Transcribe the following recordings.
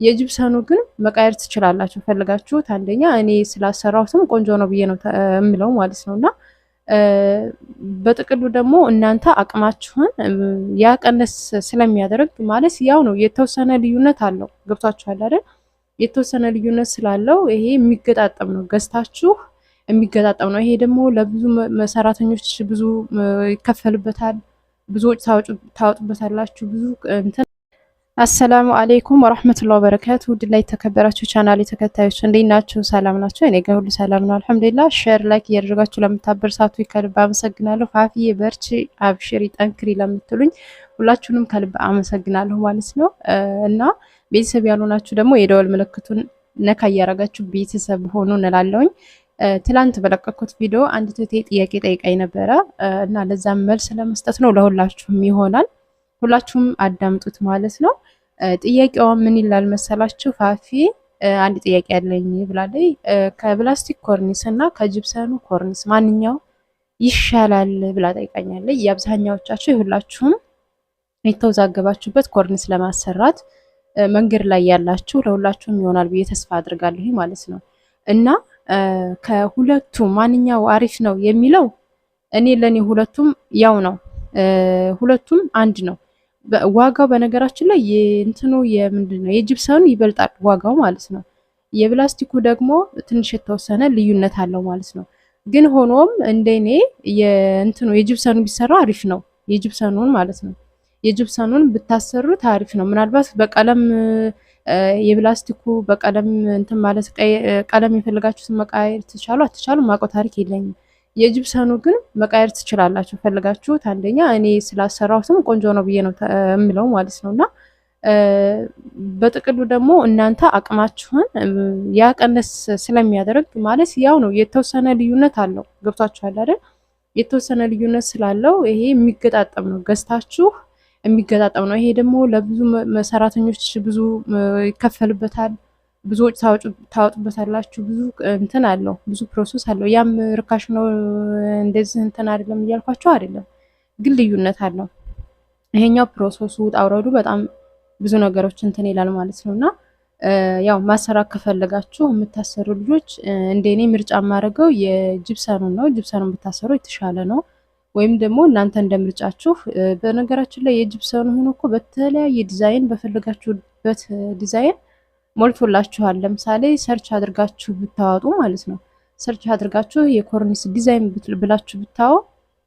የጅብሰኑ ግን መቃየር ትችላላችሁ ፈልጋችሁት። አንደኛ እኔ ስላሰራሁትም ቆንጆ ነው ብዬ ነው የምለው ማለት ነውና በጥቅሉ ደግሞ እናንተ አቅማችሁን ያቀነስ ስለሚያደርግ ማለት ያው ነው የተወሰነ ልዩነት አለው። ገብቷችኋል አይደል? የተወሰነ ልዩነት ስላለው ይሄ የሚገጣጠም ነው፣ ገዝታችሁ የሚገጣጠም ነው። ይሄ ደግሞ ለብዙ ሰራተኞች ብዙ ይከፈልበታል፣ ብዙ ወጪ ታወጡበታላችሁ፣ ብዙ እንትን። አሰላሙ አለይኩም ወራህመቱላሂ ወበረካቱ። ውድና የተከበራችሁ ቻናል ተከታዮች እንዴት ናችሁ? ሰላም ናችሁ? እኔ ጋር ሁሉ ሰላም ነው አልሐምዱሊላህ። ሼር ላይክ እያደረጋችሁ ለምታበረታቱ ከልብ አመሰግናለሁ። ፋፊዬ በርቺ፣ አብሽሪ፣ ጠንክሪ ለምትሉኝ ሁላችሁንም ከልብ አመሰግናለሁ ማለት ነው። እና ቤተሰብ ያልሆናችሁ ደግሞ የደወል ምልክቱን ነካ እያደረጋችሁ ቤተሰብ ሆኑ እንላለሁኝ። ትላንት በለቀኩት ቪዲዮ አንድ እህቴ ጥያቄ ጠይቃኝ ነበረ እና ለዛም መልስ ለመስጠት ነው። ለሁላችሁም ይሆናል፣ ሁላችሁም አዳምጡት ማለት ነው። ጥያቄዋ ምን ይላል መሰላችሁ? ፋፊ አንድ ጥያቄ ያለኝ ብላለች። ከፕላስቲክ ኮርኒስ እና ከጅብሰኑ ኮርኒስ ማንኛው ይሻላል ብላ ጠይቃኛለች። የአብዛኛዎቻችሁ የሁላችሁም የተወዛገባችሁበት ኮርኒስ ለማሰራት መንገድ ላይ ያላችሁ ለሁላችሁም ይሆናል ብዬ ተስፋ አድርጋለሁ ማለት ነው። እና ከሁለቱ ማንኛው አሪፍ ነው የሚለው ለኔ ሁለቱም ያው ነው፣ ሁለቱም አንድ ነው። ዋጋው በነገራችን ላይ የእንትኑ የምንድነው የጅብሰኑ ይበልጣል ዋጋው ማለት ነው። የፕላስቲኩ ደግሞ ትንሽ የተወሰነ ልዩነት አለው ማለት ነው። ግን ሆኖም እንደኔ የእንትኑ የጅብሰኑ ቢሰራ አሪፍ ነው፣ የጅብሰኑን ማለት ነው። የጅብሰኑን ብታሰሩት አሪፍ ነው። ምናልባት በቀለም የፕላስቲኩ በቀለም እንትን ማለት ቀለም የፈለጋችሁትን መቃየር ትቻሉ አትቻሉ ማውቀው ታሪክ የለኝም። የጅብሰኑ ግን መቃየር ትችላላችሁ ፈልጋችሁት። አንደኛ እኔ ስላሰራሁትም ቆንጆ ነው ብዬ ነው የምለው ማለት ነውና በጥቅሉ ደግሞ እናንተ አቅማችሁን ያቀነስ ስለሚያደርግ ማለት ያው ነው የተወሰነ ልዩነት አለው። ገብቷችኋል አይደል? የተወሰነ ልዩነት ስላለው ይሄ የሚገጣጠም ነው፣ ገዝታችሁ የሚገጣጠም ነው። ይሄ ደግሞ ለብዙ ሰራተኞች ብዙ ይከፈልበታል፣ ብዙ ወጪ ታወጡበታላችሁ፣ ብዙ እንትን አለው፣ ብዙ ፕሮሰስ አለው። ያም ርካሽ ነው እንደዚህ እንትን አይደለም እያልኳቸው አይደለም፣ ግን ልዩነት አለው። ይሄኛው ፕሮሰሱ ውጣ ውረዱ በጣም ብዙ ነገሮች እንትን ይላል ማለት ነውና ያው ማሰራት ከፈለጋችሁ የምታሰሩ ልጆች እንደኔ ምርጫ የማደርገው የጅብሰኑን ነው። ጅብሰኑን ብታሰሩ የተሻለ ነው። ወይም ደግሞ እናንተ እንደምርጫችሁ። በነገራችን ላይ የጅብሰኑ ሆኖ እኮ በተለያየ ዲዛይን በፈለጋችሁበት ዲዛይን ሞልቶላችኋል። ለምሳሌ ሰርች አድርጋችሁ ብታወጡ ማለት ነው፣ ሰርች አድርጋችሁ የኮርኒስ ዲዛይን ብላችሁ ብታው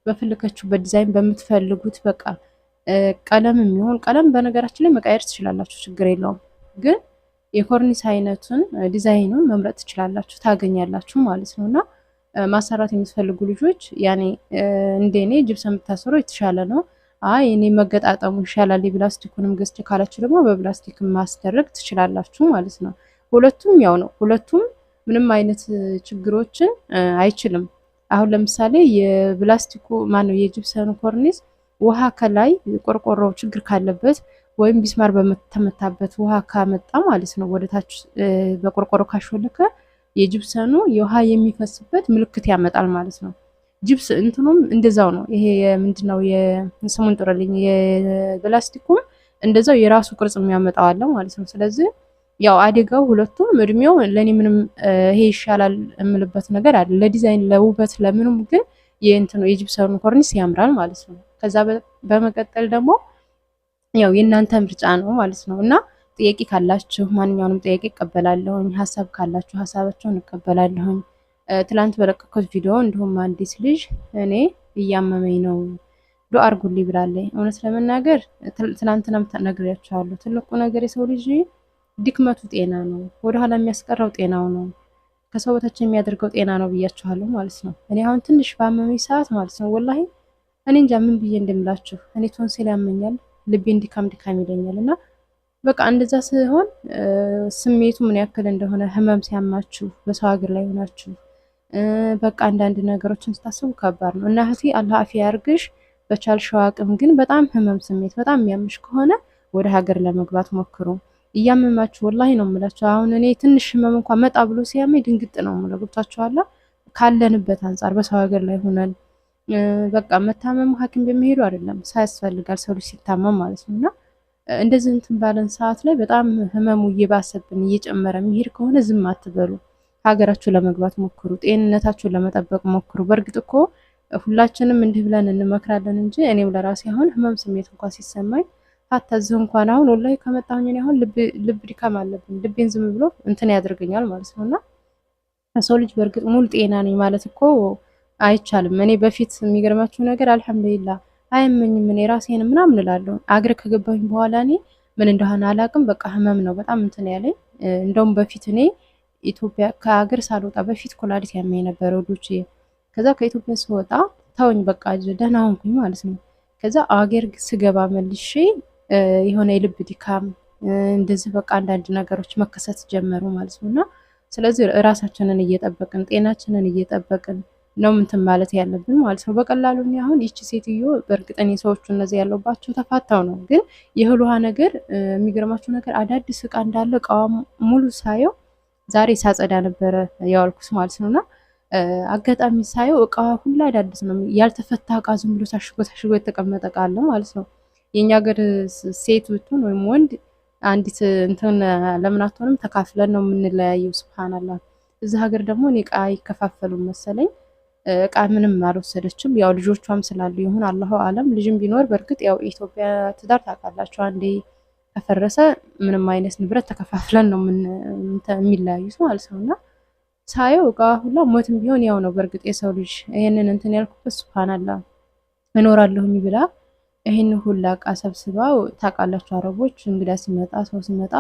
በፈለጋችሁበት ዲዛይን በምትፈልጉት በቃ ቀለም የሚሆን ቀለም በነገራችን ላይ መቃየር ትችላላችሁ፣ ችግር የለውም። ግን የኮርኒስ አይነቱን ዲዛይኑን መምረጥ ትችላላችሁ፣ ታገኛላችሁ ማለት ነውና ማሰራት የምትፈልጉ ልጆች ያኔ እንደኔ ጅብሰን ብታሰሩ የተሻለ ነው። አይ እኔ መገጣጠሙ ይሻላል የፕላስቲኩንም ገዝቼ ካላችሁ ደግሞ በፕላስቲክ ማስደረግ ትችላላችሁ ማለት ነው። ሁለቱም ያው ነው፣ ሁለቱም ምንም አይነት ችግሮችን አይችልም። አሁን ለምሳሌ የፕላስቲኩ ማነው የጅብሰኑ ኮርኒስ ውሃ ከላይ ቆርቆሮ ችግር ካለበት ወይም ቢስማር በተመታበት ውሃ ካመጣ ማለት ነው ወደታች በቆርቆሮ ካሾለከ የጅብሰኑ የውሃ የሚፈስበት ምልክት ያመጣል ማለት ነው። ጅብስ እንትኑም እንደዛው ነው። ይሄ ምንድነው የስሙን ጥሩልኝ፣ የፕላስቲኩም እንደዛው የራሱ ቅርጽ የሚያመጣው አለ ማለት ነው። ስለዚህ ያው አደጋው ሁለቱም እድሜው ለኔ ምንም ይሄ ይሻላል የምልበት ነገር አይደል። ለዲዛይን ለውበት ለምንም ግን የእንትኑ የጅብሰኑ ኮርኒስ ያምራል ማለት ነው። ከዛ በመቀጠል ደግሞ ያው የእናንተ ምርጫ ነው ማለት ነው። እና ጥያቄ ካላችሁ ማንኛውንም ጥያቄ እቀበላለሁኝ። ሀሳብ ካላችሁ ሀሳባችሁን እቀበላለሁኝ። ትላንት በለቀኩት ቪዲዮ እንዲሁም አንዲት ልጅ እኔ እያመመኝ ነው ዱአ አድርጉልኝ ብላለች። እውነት ለመናገር ትላንትናም ነግሬያችኋለሁ። ትልቁ ነገር የሰው ልጅ ድክመቱ ጤና ነው፣ ወደኋላ የሚያስቀረው ጤናው ነው፣ ከሰው በታች የሚያደርገው ጤና ነው ብያችኋለሁ ማለት ነው። እኔ አሁን ትንሽ ባመመኝ ሰዓት ማለት ነው ወላሂ እኔ እንጃ ምን ብዬ እንደምላችሁ፣ እኔ ቶንሲል ያመኛል፣ ልቤን ድካም ይለኛል እና በቃ እንደዛ ሲሆን ስሜቱ ምን ያክል እንደሆነ ህመም ሲያማችሁ በሰው ሀገር ላይ ሆናችሁ በቃ አንዳንድ ነገሮችን ስታስቡ ከባድ ነው። እና እህቴ አላህ አፊያ ያርግሽ። በቻልሽው አቅም ግን በጣም ህመም ስሜት በጣም የሚያምሽ ከሆነ ወደ ሀገር ለመግባት ሞክሩ። እያመማችሁ ወላሂ ነው የምላችሁ። አሁን እኔ ትንሽ ህመም እንኳን መጣ ብሎ ሲያመኝ ድንግጥ ነው የምለው። ገብታችኋል? ካለንበት አንጻር በሰው ሀገር ላይ ሆነን በቃ መታመሙ ሐኪም በሚሄዱ አይደለም ሳያስፈልጋል ሰው ልጅ ሲታመም ማለት ነውና እንደዚህ እንትን ባለን ሰዓት ላይ በጣም ህመሙ እየባሰብን እየጨመረ የሚሄድ ከሆነ ዝም አትበሉ። ሀገራችሁ ለመግባት ሞክሩ። ጤንነታችሁን ለመጠበቅ ሞክሩ። በእርግጥ እኮ ሁላችንም እንዲህ ብለን እንመክራለን እንጂ እኔም ለራሴ አሁን ህመም ስሜት እንኳን ሲሰማኝ አታዝህ እንኳን አሁን ወላሂ ከመጣሁኝ እኔ አሁን ልብ ድካም አለብኝ። ልቤን ዝም ብሎ እንትን ያደርገኛል ማለት ነውና ሰው ልጅ በእርግጥ ሙሉ ጤና ነኝ ማለት እኮ አይቻልም። እኔ በፊት የሚገርማችሁ ነገር አልሐምዱሊላህ አያመኝም እኔ ራሴን ምናምን እላለሁ። አገር ከገባሁኝ በኋላ እኔ ምን እንደሆነ አላቅም፣ በቃ ህመም ነው በጣም እንትን ያለኝ። እንደውም በፊት እኔ ኢትዮጵያ ከአገር ሳልወጣ በፊት ኩላሊት ያመኝ ነበር ወዶቼ። ከዛ ከኢትዮጵያ ስወጣ ተውኝ በቃ ደህና ሆንኩኝ ማለት ነው። ከዛ አገር ስገባ መልሼ የሆነ የልብ ድካም እንደዚህ በቃ አንዳንድ ነገሮች መከሰት ጀመሩ ማለት ነውና ስለዚህ ራሳችንን እየጠበቅን ጤናችንን እየጠበቅን ነው እንትን ማለት ያለብን ማለት ነው። በቀላሉ አሁን ይቺ ሴትዮ በእርግጠኝ ሰዎቹ እነዚህ ያለባቸው ተፋታው ነው። ግን የእህል ውሃ ነገር የሚገርማችሁ ነገር አዳዲስ እቃ እንዳለ እቃዋ ሙሉ ሳየው ዛሬ ሳጸዳ ነበረ ያዋልኩት ማለት ነውና አጋጣሚ ሳየው እቃዋ ሁላ አዳዲስ ነው። ያልተፈታ እቃ ዝም ብሎ ታሽጎ የተቀመጠ እቃ አለ ማለት ነው። የኛ ሀገር ሴት ብትሆን ወይም ወንድ አንዲት እንትን ለምን አትሆንም ተካፍለን ነው የምንለያየው። ሱብሃንአላህ። እዚህ ሀገር ደግሞ እኔ እቃ አይከፋፈሉም መሰለኝ። እቃ ምንም አልወሰደችም። ያው ልጆቿም ስላሉ ይሁን አላሁ አለም። ልጅም ቢኖር በእርግጥ ያው ኢትዮጵያ ትዳር ታውቃላችሁ፣ አንዴ ከፈረሰ ምንም አይነት ንብረት ተከፋፍለን ነው የሚለያዩት ማለት ነውና ሳየው እቃ ሁላ ሞትም ቢሆን ያው ነው። በእርግጥ የሰው ልጅ ይሄንን እንትን ያልኩበት ሱብሃንአላህ እኖራለሁኝ ብላ ይሄን ሁላ እቃ ሰብስባው ታውቃላችሁ፣ አረቦች እንግዳ ሲመጣ ሰው ሲመጣ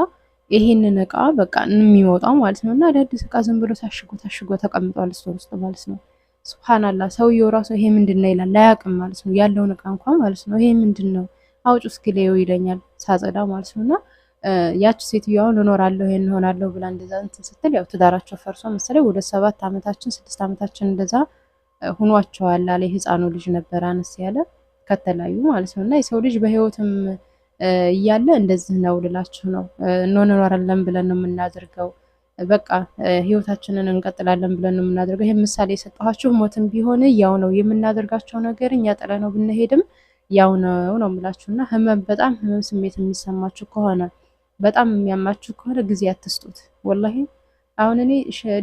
ይሄንን እቃ በቃ የሚወጣው ማለት ነውና አዳዲስ እቃ ዝም ብሎ ታሽጎ ተቀምጧል ስቶር ውስጥ ማለት ነው። ሱብሃንአላህ ሰውየው ራሱ ይሄ ምንድነው ይላል፣ አያውቅም ማለት ነው ያለውን እቃ እንኳን ማለት ነው። ይሄ ምንድነው አውጭ እስኪ ለየው ይለኛል ሳጸዳ ማለት ነውና ያቺ ሴትዮዋን እኖራለሁ ይሄን ሆናለሁ ብላ እንደዛ እንትን ስትል ያው ትዳራቸው ፈርሶ መሰለኝ ወደ 7 ዓመታችን 6 ዓመታችን እንደዛ ሆኗቸዋል አለ። ህፃኑ ልጅ ነበር አነስ ያለ ከተለያዩ ማለት ነውና የሰው ልጅ በህይወትም እያለ እንደዚህ ነው ልላችሁ ነው። እንኖራለን ብለን ነው የምናደርገው። በቃ ህይወታችንን እንቀጥላለን ብለን ነው የምናደርገው። ይሄ ምሳሌ የሰጠኋችሁ ሞትም ቢሆን ያው ነው የምናደርጋቸው ነገር እኛ ጥለነው ብንሄድም ያው ነው የምላችሁና በጣም ህመም ስሜት የሚሰማችሁ ከሆነ በጣም የሚያማችሁ ከሆነ ጊዜ አትስጡት። ወላሂ አሁን እኔ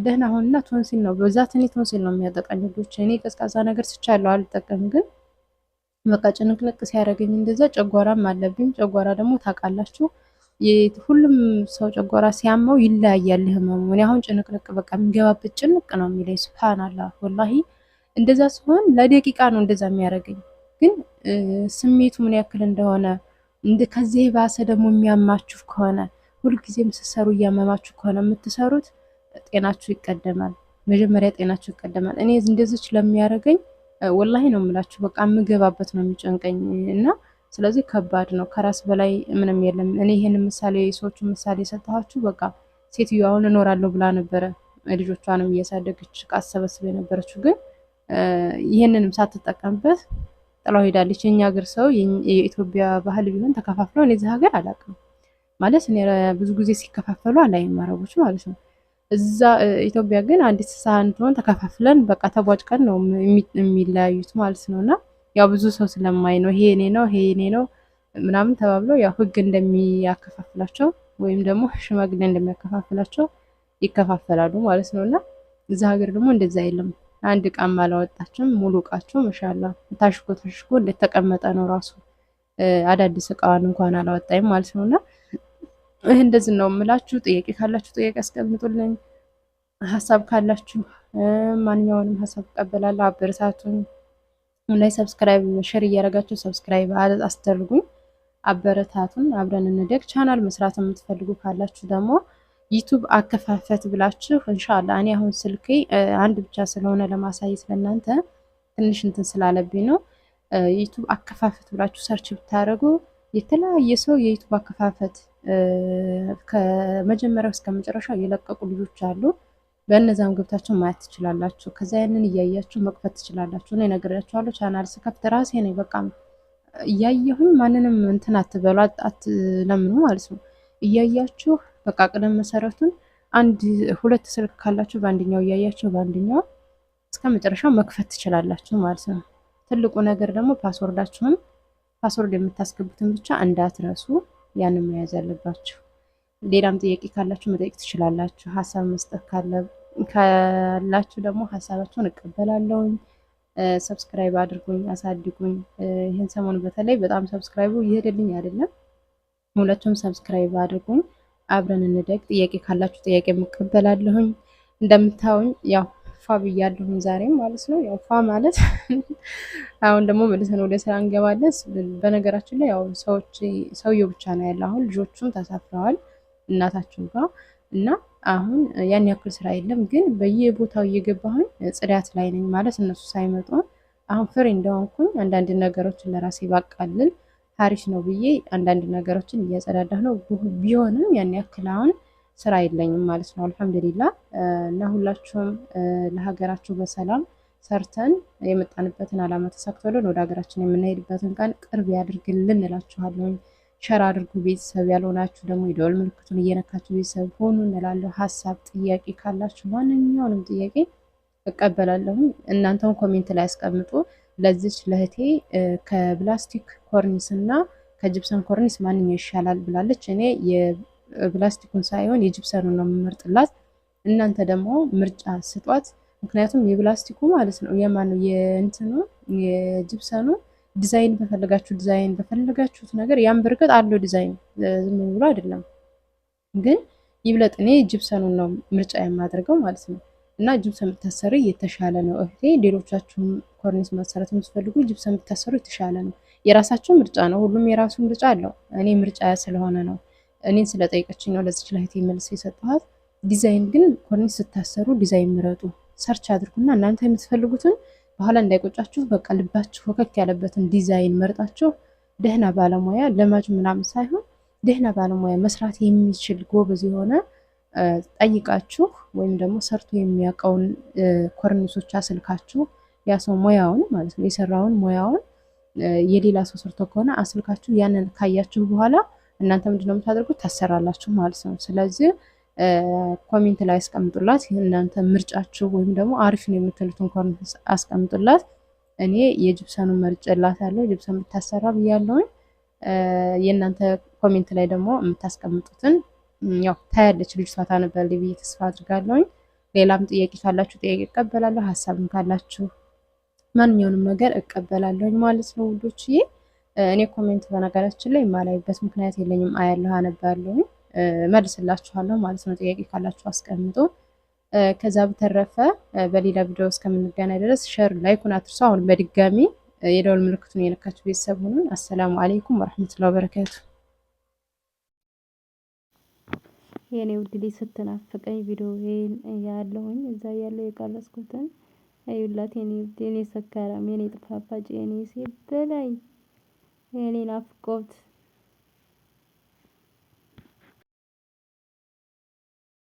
ደህና አሁንና ቶንሲል ነው በዛት እኔ ቶንሲል ነው የሚያጠቃኝ ልጆች። እኔ ቀዝቃዛ ነገር ስቻለሁ አልጠቀም፣ ግን በቃ ጭንቅንቅ ሲያደርገኝ እንደዛ ጨጓራም አለብኝ። ጨጓራ ደግሞ ታውቃላችሁ ሁሉም ሰው ጨጓራ ሲያመው ይለያያል ህመሙ። እኔ አሁን ጭንቅንቅ በቃ የሚገባበት ጭንቅ ነው የሚለኝ። ሱብሃንአላህ ወላሂ እንደዛ ሲሆን ለደቂቃ ነው እንደዛ የሚያደርገኝ፣ ግን ስሜቱ ምን ያክል እንደሆነ ከዚህ ባሰ ደግሞ የሚያማችሁ ከሆነ ሁልጊዜም ስትሰሩ እያመማችሁ ከሆነ የምትሰሩት ጤናችሁ ይቀደማል። መጀመሪያ ጤናችሁ ይቀደማል። እኔ እንደዚች ለሚያደርገኝ ወላሂ ነው የምላችሁ በቃ የምገባበት ነው የሚጨንቀኝ እና ስለዚህ ከባድ ነው። ከራስ በላይ ምንም የለም። እኔ ይሄን ምሳሌ ሰዎቹ ምሳሌ ሰጣችሁ። በቃ ሴትዮዋ አሁን እኖራለሁ ብላ ነበረ ልጆቿንም እያሳደገች ቃሰበስበ የነበረችው፣ ግን ይሄንንም ሳትጠቀምበት ጥላው ሄዳለች። የኛ ሀገር ሰው የኢትዮጵያ ባህል ቢሆን ተከፋፍለው እኔ እዚህ ሀገር አላውቅም ማለት እኔ ብዙ ጊዜ ሲከፋፈሉ አላይም አረቦች ማለት ነው። እዛ ኢትዮጵያ ግን አንዲት ሳህን ትሆን ተከፋፍለን በቃ ተቧጭቀን ነው የሚለያዩት ማለት ነውና ያው ብዙ ሰው ስለማይ ነው ይሄ እኔ ነው ይሄ እኔ ነው ምናምን ተባብሎ ያው ህግ እንደሚያከፋፍላቸው ወይም ደግሞ ሽማግሌ እንደሚያከፋፍላቸው ይከፋፈላሉ ማለት ነውና እዛ ሀገር ደግሞ እንደዛ የለም። አንድ እቃም አላወጣችም። ሙሉ እቃቸው ማሻአላ ታሽጎ እንደተቀመጠ ነው ራሱ። አዳዲስ እቃዋን እንኳን አላወጣይም ማለት ነውና ይሄ እንደዚህ ነው የምላችሁ። ጥያቄ ካላችሁ ጥያቄ አስቀምጡልኝ። ሀሳብ ካላችሁ ማንኛውንም ሀሳብ እቀበላለሁ። አበረታቱኝ። ላይ ሰብስክራይብ ሼር እያደረጋችሁ ሰብስክራይብ አስደርጉኝ። አበረታቱን። አብረን እንደግ። ቻናል መስራት የምትፈልጉ ካላችሁ ደግሞ ዩቲዩብ አከፋፈት ብላችሁ ኢንሻአላህ እኔ አሁን ስልኬ አንድ ብቻ ስለሆነ ለማሳየት ለእናንተ ትንሽ እንትን ስላለብኝ ነው። ዩቲዩብ አከፋፈት ብላችሁ ሰርች ብታደርጉ የተለያየ ሰው የዩቲዩብ አከፋፈት ከመጀመሪያው እስከ መጨረሻው የለቀቁ ልጆች አሉ። በእነዛም ገብታችሁ ማየት ትችላላችሁ። ከዛ ያንን እያያችሁ መክፈት ትችላላችሁ። እኔ ነግሬያችኋለሁ። ቻናል ስከፍት ራሴ ነኝ በቃ እያየሁኝ ማንንም እንትን አትበሉ አትለምኑ ማለት ነው። እያያችሁ በቃ ቅደም መሰረቱን አንድ ሁለት ስልክ ካላችሁ በአንደኛው እያያችሁ በአንደኛው እስከ መጨረሻው መክፈት ትችላላችሁ ማለት ነው። ትልቁ ነገር ደግሞ ፓስወርድ የምታስገቡትን ብቻ እንዳትረሱ። ያንን መያዝ ያለባችሁ። ሌላም ጥያቄ ካላችሁ መጠየቅ ትችላላችሁ። ሀሳብ መስጠት ካላችሁ ደግሞ ሀሳባችሁን እቀበላለሁኝ። ሰብስክራይብ አድርጉኝ፣ አሳድጉኝ። ይህን ሰሞን በተለይ በጣም ሰብስክራይቡ እየሄደልኝ አይደለም። ሁለቱም ሰብስክራይብ አድርጉኝ፣ አብረን እንደግ። ጥያቄ ካላችሁ ጥያቄ እቀበላለሁኝ። እንደምታዩኝ ያው ፋ ብያለሁኝ ዛሬም ማለት ነው። ያው ፋ ማለት አሁን ደግሞ መልሰን ወደ ስራ እንገባለን። በነገራችን ላይ ያው ሰውየው ብቻ ነው ያለ። አሁን ልጆቹም ተሳፍረዋል እናታቸው ጋር እና አሁን ያን ያክል ስራ የለም፣ ግን በየቦታው እየገባሁኝ ጽዳት ላይ ነኝ ማለት እነሱ ሳይመጡ አሁን ፍሬ እንደሆንኩኝ አንዳንድ ነገሮችን ለራሴ ባቃልል ሀሪፍ ነው ብዬ አንዳንድ ነገሮችን እያጸዳዳሁ ነው። ቢሆንም ያን ያክል አሁን ስራ የለኝም ማለት ነው። አልሐምዱሊላ እና ሁላችሁም ለሀገራችሁ በሰላም ሰርተን የመጣንበትን አላማ ተሳክቶልን ወደ ሀገራችን የምንሄድበትን ቀን ቅርብ ያድርግልን እላችኋለሁ። ሸር አድርጉ። ቤተሰብ ያልሆናችሁ ደግሞ የደወል ምልክቱን እየነካችሁ ቤተሰብ ሆኑ እንላለሁ። ሀሳብ ጥያቄ ካላችሁ ማንኛውንም ጥያቄ እቀበላለሁ። እናንተም ኮሜንት ላይ አስቀምጡ። ለዚች ለህቴ ከፕላስቲክ ኮርኒስ እና ከጅብሰን ኮርኒስ ማንኛው ይሻላል ብላለች። እኔ የፕላስቲኩን ሳይሆን የጅብሰኑን ነው የምመርጥላት። እናንተ ደግሞ ምርጫ ስጧት። ምክንያቱም የፕላስቲኩ ማለት ነው የማነው የእንትኑ የጅብሰኑ ዲዛይን በፈለጋችሁት ነገር ያን በርግጥ አለው ዲዛይን ዝም ብሎ አይደለም፣ ግን ይብለጥ እኔ ጅብሰኑን ነው ምርጫ የማደርገው ማለት ነው። እና ጅብሰን ብታሰሪ የተሻለ ነው እህቴ። ሌሎቻችሁም ኮርኒስ ማሰራት የምትፈልጉ ጅብሰን ብታሰሩ የተሻለ ነው። የራሳችሁ ምርጫ ነው። ሁሉም የራሱ ምርጫ አለው። እኔ ምርጫ ስለሆነ ነው እኔን ስለጠይቀችኝ ነው ለዚች ለእህቴ መልስ የሰጠኋት። ዲዛይን ግን ኮርኒስ ስታሰሩ ዲዛይን ምረጡ፣ ሰርች አድርጉና እናንተ የምትፈልጉትን በኋላ እንዳይቆጫችሁ በቃ ልባችሁ ወከክ ያለበትን ዲዛይን መርጣችሁ ደህና ባለሙያ ለማጅ ምናምን ሳይሆን ደህና ባለሙያ መስራት የሚችል ጎበዝ የሆነ ጠይቃችሁ ወይም ደግሞ ሰርቶ የሚያውቀውን ኮርኒሶች አስልካችሁ ያ ሰው ሙያውን ማለት ነው የሰራውን ሙያውን የሌላ ሰው ሰርቶ ከሆነ አስልካችሁ ያንን ካያችሁ በኋላ እናንተ ምንድነው የምታደርጉት? ታሰራላችሁ ማለት ነው። ስለዚህ ኮሜንት ላይ አስቀምጡላት እናንተ ምርጫችሁ፣ ወይም ደግሞ አሪፍ ነው የምትሉትን ኮሜንት አስቀምጡላት። እኔ የጅብሰኑን መርጬላታለሁ፣ ጅብሰን ብታሰራ ብያለሁኝ። የእናንተ ኮሜንት ላይ ደግሞ የምታስቀምጡትን ያው ታያለች ልጅቷ ታነባለች ብዬ ተስፋ አድርጋለሁኝ። ሌላም ጥያቄ ካላችሁ ጥያቄ እቀበላለሁ፣ ሀሳብም ካላችሁ ማንኛውንም ነገር እቀበላለሁኝ ማለት ነው ውዶችዬ። እኔ ኮሜንት በነገራችን ላይ የማላይበት ምክንያት የለኝም፣ አያለሁ፣ አነባለሁኝ፣ መልስላችኋለሁ ማለት ነው። ጥያቄ ካላችሁ አስቀምጡ። ከዛ በተረፈ በሌላ ቪዲዮ እስከምንገናኝ ድረስ ሼር ላይኩን አትርሱ። አሁን በድጋሚ የደወል ምልክቱን የነካችሁ ቤተሰብ ሁኑን። አሰላሙ አለይኩም ወራህመቱላሂ ወበረካቱ። የኔ ውድ ልጅ ስትናፍቀኝ ቪዲዮ ያለሁኝ እዛ ያለው የቀረጽኩትን አዩላት። የኔ ውድ፣ የኔ ሰካራም፣ የኔ ጥፋፋጭ፣ የኔ ሴት በላይ፣ የኔ ናፍቆት